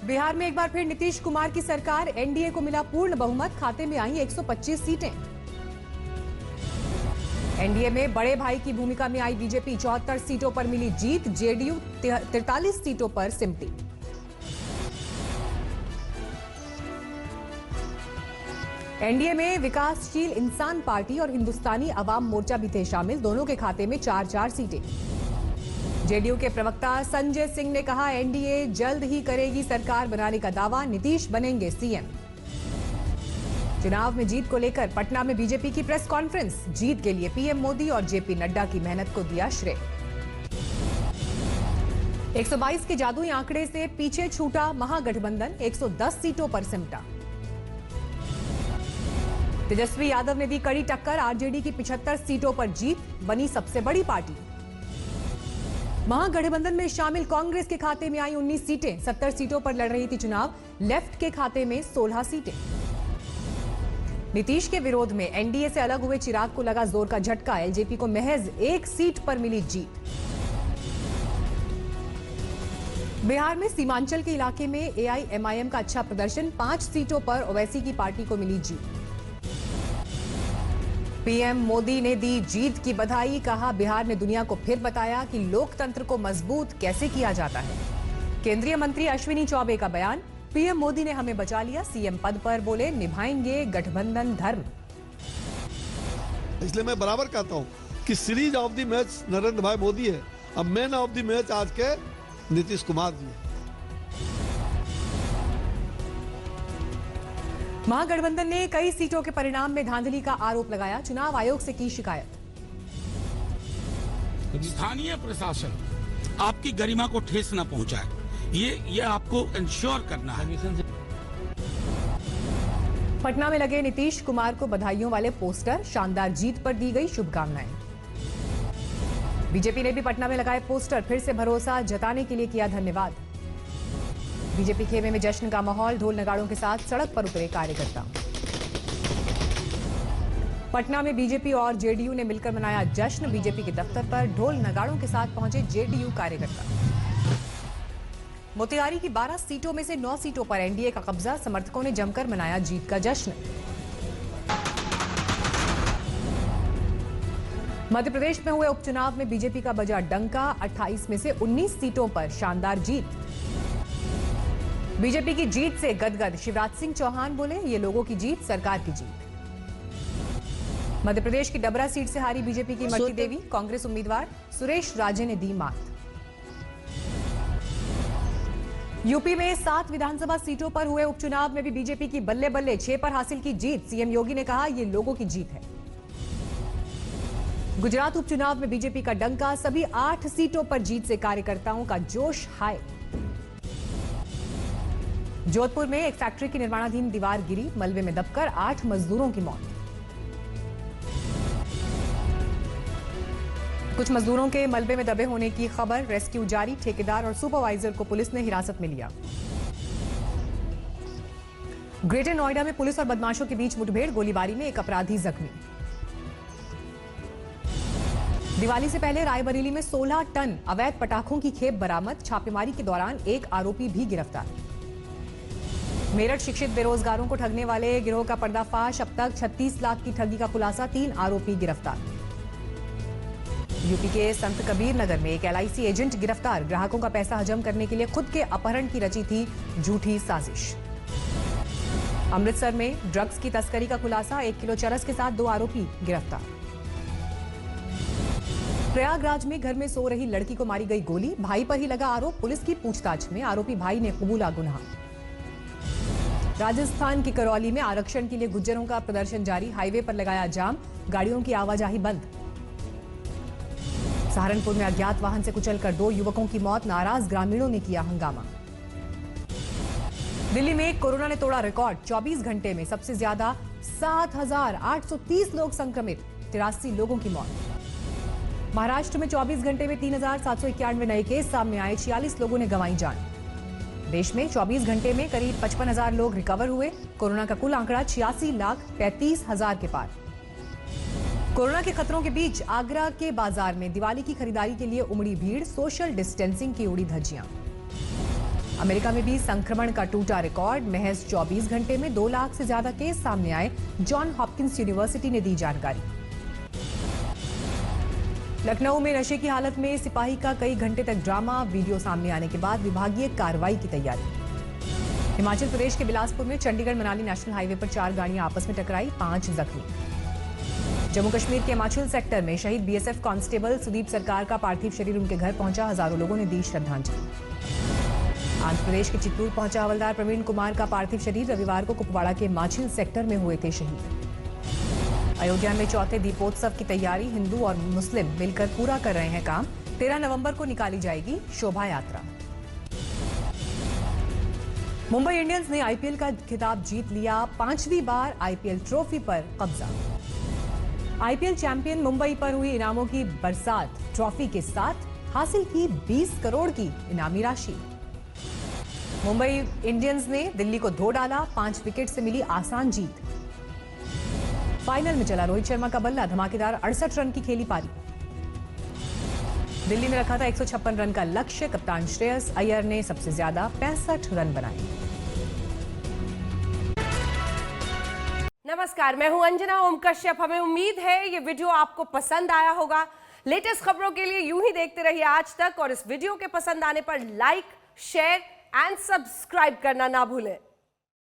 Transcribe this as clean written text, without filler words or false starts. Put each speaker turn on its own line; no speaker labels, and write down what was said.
बिहार में एक बार फिर नीतीश कुमार की सरकार, एनडीए को मिला पूर्ण बहुमत, खाते में आई 125 सीटें। एनडीए में बड़े भाई की भूमिका में आई बीजेपी, 74 सीटों पर मिली जीत, जेडीयू 43 सीटों पर सिमटी। एनडीए में विकासशील इंसान पार्टी और हिंदुस्तानी अवाम मोर्चा भी थे शामिल, दोनों के खाते में 4-4 सीटें। जेडीयू के प्रवक्ता संजय सिंह ने कहा, एनडीए जल्द ही करेगी सरकार बनाने का दावा, नीतीश बनेंगे सीएम। चुनाव में जीत को लेकर पटना में बीजेपी की प्रेस कॉन्फ्रेंस, जीत के लिए पीएम मोदी और जेपी नड्डा की मेहनत को दिया श्रेय। 122 के जादुई आंकड़े से पीछे छूटा महागठबंधन, 110 सीटों पर सिमटा। तेजस्वी यादव ने दी कड़ी टक्कर, आरजेडी की 75 सीटों पर जीत, बनी सबसे बड़ी पार्टी। महागठबंधन में शामिल कांग्रेस के खाते में आई 19 सीटें, 70 सीटों पर लड़ रही थी चुनाव, लेफ्ट के खाते में 16 सीटें। नीतीश के विरोध में एनडीए से अलग हुए चिराग को लगा जोर का झटका, एलजेपी को महज 1 सीट पर मिली जीत। बिहार में सीमांचल के इलाके में एआईएमआईएम का अच्छा प्रदर्शन, 5 सीटों पर ओवैसी की पार्टी को मिली जीत। पीएम मोदी ने दी जीत की बधाई, कहा बिहार ने दुनिया को फिर बताया कि लोकतंत्र को मजबूत कैसे किया जाता है। केंद्रीय मंत्री अश्विनी चौबे का बयान, पीएम मोदी ने हमें बचा लिया, सीएम पद पर बोले निभाएंगे गठबंधन धर्म।
इसलिए मैं बराबर कहता हूं कि series of the match Narendra भाई मोदी है, अब मैन ऑफ द मैच आज के नीतीश कुमार जी है।
महागठबंधन ने कई सीटों के परिणाम में धांधली का आरोप लगाया, चुनाव आयोग से की शिकायत।
स्थानीय प्रशासन आपकी गरिमा को ठेस न पहुंचाए, ये आपको इंश्योर करना है।
पटना में लगे नीतीश कुमार को बधाइयों वाले पोस्टर, शानदार जीत पर दी गई शुभकामनाएं। बीजेपी ने भी पटना में लगाए पोस्टर, फिर से भरोसा जताने के लिए किया धन्यवाद। बीजेपी खेमे में जश्न का माहौल, ढोल नगाड़ों के साथ सड़क पर उतरे कार्यकर्ता। पटना में बीजेपी और जेडीयू ने मिलकर मनाया जश्न, बीजेपी के दफ्तर पर ढोल नगाड़ों के साथ पहुंचे जेडीयू कार्यकर्ता। मोतिहारी की 12 सीटों में से 9 सीटों पर एनडीए का कब्जा, समर्थकों ने जमकर मनाया जीत का जश्न। मध्य प्रदेश में हुए उपचुनाव में बीजेपी का बजा डंका, 28 में से 19 सीटों पर शानदार जीत। बीजेपी की जीत से गदगद शिवराज सिंह चौहान बोले, ये लोगों की जीत, सरकार की जीत। मध्य प्रदेश की डबरा सीट से हारी बीजेपी की मरती देवी, कांग्रेस उम्मीदवार सुरेश राजे ने दी मात। यूपी में 7 विधानसभा सीटों पर हुए उपचुनाव में भी बीजेपी की बल्ले बल्ले, 6 पर हासिल की जीत, सीएम योगी ने कहा ये लोगों की जीत है। गुजरात उपचुनाव में बीजेपी का डंका, सभी 8 सीटों पर जीत से कार्यकर्ताओं का जोश हाय। जोधपुर में एक फैक्ट्री की निर्माणाधीन दीवार गिरी, मलबे में दबकर 8 मजदूरों की मौत। कुछ मजदूरों के मलबे में दबे होने की खबर, रेस्क्यू जारी, ठेकेदार और सुपरवाइजर को पुलिस ने हिरासत में लिया। ग्रेटर नोएडा में पुलिस और बदमाशों के बीच मुठभेड़, गोलीबारी में एक अपराधी जख्मी। दिवाली से पहले रायबरेली में 16 टन अवैध पटाखों की खेप बरामद, छापेमारी के दौरान एक आरोपी भी गिरफ्तार। मेरठ शिक्षित बेरोजगारों को ठगने वाले गिरोह का पर्दाफाश, अब तक 36 लाख की ठगी का खुलासा, 3 आरोपी गिरफ्तार। यूपी के संत कबीर नगर में एक एलआईसी एजेंट गिरफ्तार, ग्राहकों का पैसा हजम करने के लिए खुद के अपहरण की रची थी झूठी साजिश। अमृतसर में ड्रग्स की तस्करी का खुलासा, 1 किलो चरस के साथ 2 आरोपी गिरफ्तार। प्रयागराज में घर में सो रही लड़की को मारी गई गोली, भाई पर ही लगा आरोप, पुलिस की पूछताछ में आरोपी भाई ने कबूला गुनाह। राजस्थान की करौली में आरक्षण के लिए गुज्जरों का प्रदर्शन जारी, हाईवे पर लगाया जाम, गाड़ियों की आवाजाही बंद। सहारनपुर में अज्ञात वाहन से कुचलकर 2 युवकों की मौत, नाराज ग्रामीणों ने किया हंगामा। दिल्ली में कोरोना ने तोड़ा रिकॉर्ड, 24 घंटे में सबसे ज्यादा 7,830 लोग संक्रमित, 83 लोगों की मौत। महाराष्ट्र में 24 घंटे में 3,791 नए केस सामने आए, 46 लोगों ने गंवाई जान। देश में 24 घंटे में करीब 55,000 लोग रिकवर हुए, कोरोना का कुल आंकड़ा 86,35,000 के पार। कोरोना के खतरों के बीच आगरा के बाजार में दिवाली की खरीदारी के लिए उमड़ी भीड़, सोशल डिस्टेंसिंग की उड़ी धज्जियां। अमेरिका में भी संक्रमण का टूटा रिकॉर्ड। महज 24 घंटे में 2 लाख से ज्यादा केस सामने आए। जॉन हॉपकिंस यूनिवर्सिटी ने दी जानकारी। लखनऊ में नशे की हालत में सिपाही का कई घंटे तक ड्रामा। वीडियो सामने आने के बाद विभागीय कार्रवाई की तैयारी। हिमाचल प्रदेश के बिलासपुर में चंडीगढ़ मनाली नेशनल हाईवे पर 4 गाड़ियां आपस में टकराई, 5 जख्मी। जम्मू कश्मीर के हिमाचल सेक्टर में शहीद बीएसएफ कांस्टेबल सुदीप सरकार का पार्थिव शरीर उनके घर पहुंचा। हजारों लोगों ने दी श्रद्धांजलि। आंध्र प्रदेश के चित्तूर पहुंचा हवलदार प्रवीण कुमार का पार्थिव शरीर। रविवार को कुपवाड़ा के माछिल सेक्टर में हुए थे शहीद। अयोध्या में चौथे दीपोत्सव की तैयारी। हिंदू और मुस्लिम मिलकर पूरा कर रहे हैं काम। 13 नवंबर को निकाली जाएगी शोभा यात्रा। मुंबई इंडियंस ने आईपीएल का खिताब जीत लिया। 5वीं बार आईपीएल ट्रॉफी पर कब्जा। आईपीएल चैंपियन मुंबई पर हुई इनामों की बरसात। ट्रॉफी के साथ हासिल की 20 करोड़ की इनामी राशि। मुंबई इंडियंस ने दिल्ली को धो डाला। 5 विकेट से मिली आसान जीत। फाइनल में चला रोहित शर्मा का बल्ला। धमाकेदार 68 रन की खेली पारी। दिल्ली ने रखा था 156 रन का लक्ष्य। कप्तान श्रेयस अय्यर ने सबसे ज्यादा 65 रन बनाए।
नमस्कार, मैं हूं अंजना ओम कश्यप। हमें उम्मीद है ये वीडियो आपको पसंद आया होगा। लेटेस्ट खबरों के लिए यूं ही देखते रहिए आज तक और इस वीडियो के पसंद आने पर लाइक, शेयर एंड सब्सक्राइब करना ना भूलें।